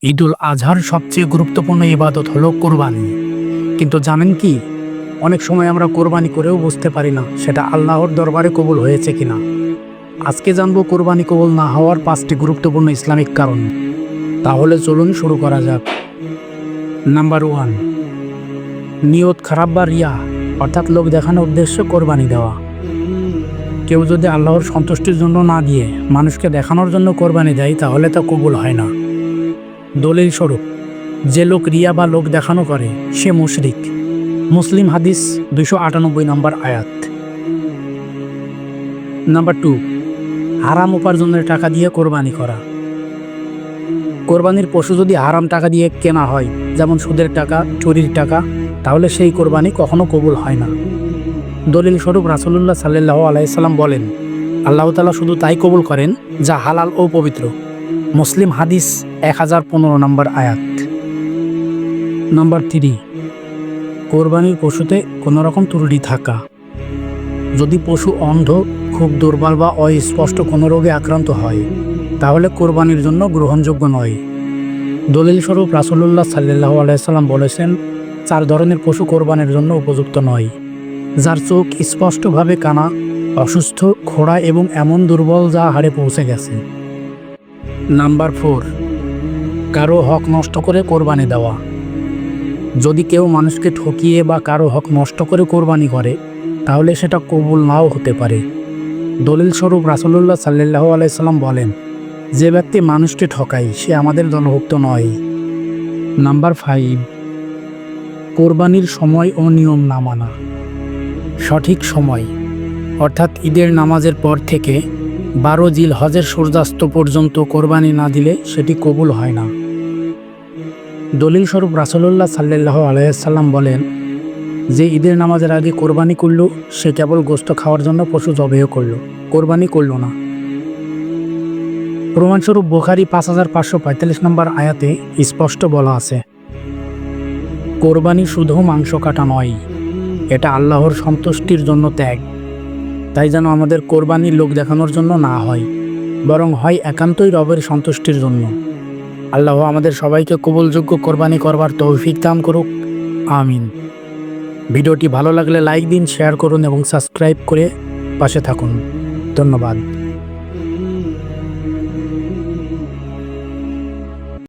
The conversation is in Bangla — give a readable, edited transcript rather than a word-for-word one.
ঈদুল আজহার সবচেয়ে গুরুত্বপূর্ণ ইবাদত হলো কোরবানি। কিন্তু জানেন কি, অনেক সময় আমরা কোরবানি করেও বুঝতে পারি না সেটা আল্লাহর দরবারে কবুল হয়েছে কিনা। আজকে জানবো কোরবানি কবুল না হওয়ার 5টি গুরুত্বপূর্ণ ইসলামিক কারণ। তাহলে চলুন শুরু করা যাক। নাম্বার 1, নিয়ত খারাপ বা রিয়া, অর্থাৎ লোক দেখানোর উদ্দেশ্যে কোরবানি দেওয়া। কেউ যদি আল্লাহর সন্তুষ্টির জন্য না দিয়ে মানুষকে দেখানোর জন্য কোরবানি দেয় তাহলে তা কবুল হয় না। দলিল স্বরূপ, যে লোক রিয়া বা লোক দেখানো করে সে মুশরিক। মুসলিম হাদিস 298 নম্বর আয়াত। নাম্বার 2, হারাম উপার্জনের টাকা দিয়ে কোরবানি করা। কোরবানির পশু যদি হারাম টাকা দিয়ে কেনা হয়, যেমন সুদের টাকা, চুরির টাকা, তাহলে সেই কোরবানি কখনো কবুল হয় না। দলিল স্বরূপ রাসূলুল্লাহ সাল্লাল্লাহু আলাইহি সাল্লাম বলেন, আল্লাহ তাআলা শুধু তাই কবুল করেন যা হালাল ও পবিত্র। মুসলিম হাদিস 1015 নম্বর আয়াত। নাম্বার 3, কোরবানির পশুতে কোনো রকম ত্রুটি থাকা। যদি পশু অন্ধ, খুব দুর্বল বা অস্পষ্ট কোনো রোগে আক্রান্ত হয় তাহলে কোরবানির জন্য গ্রহণযোগ্য নয়। দলিল স্বরূপ রাসূলুল্লাহ সাল্লাল্লাহু আলাইহি সাল্লাম বলেছেন, 4 ধরনের পশু কোরবানির জন্য উপযুক্ত নয়: যার চোখ স্পষ্টভাবে কানা, অসুস্থ, খোড়া এবং এমন দুর্বল যা হাড়ে পৌঁছে গেছে। নাম্বার 4, কারো হক নষ্ট করে কোরবানি দেওয়া। যদি কেউ মানুষকে ঠকিয়ে বা কারো হক নষ্ট করে কোরবানি করে তাহলে সেটা কবুল নাও হতে পারে। দলিল স্বরূপ রাসূলুল্লাহ সাল্লাল্লাহু আলাইহি সাল্লাম বলেন, যে ব্যক্তি মানুষকে ঠকায় সে আমাদের দলভুক্ত নয়। নাম্বার 5, কোরবানির সময় ও নিয়ম না মানা। সঠিক সময়, অর্থাৎ ঈদের নামাজের পর থেকে 12 জিলহজের সূর্যাস্ত পর্যন্ত কোরবানি না দিলে সেটি কবুল হয় না। দলিল স্বরূপ রাসূলুল্লাহ সাল্লাল্লাহু আলাইহি সাল্লাম বলেন, যে ঈদের নামাজের আগে কোরবানি করল সে কেবল গোশত খাওয়ার জন্য পশু জবেহ করল, কোরবানি করল না। প্রমাণস্বরূপ বুখারী 5545 নম্বর আয়াতে স্পষ্ট বলা আছে, কোরবানি শুধু মাংস কাটা নয়, এটা আল্লাহর সন্তুষ্টির জন্য ত্যাগ। তাই যেন আমাদের কোরবানির লোক দেখানোর জন্য না হয়, বরং হয় একান্তই রবের সন্তুষ্টির জন্য। আল্লাহ আমাদের সবাইকে কবুলযোগ্য কোরবানি করবার তৌফিক দান করুক, আমিন। ভিডিওটি ভালো লাগলে লাইক দিন, শেয়ার করুন এবং সাবস্ক্রাইব করে পাশে থাকুন। ধন্যবাদ।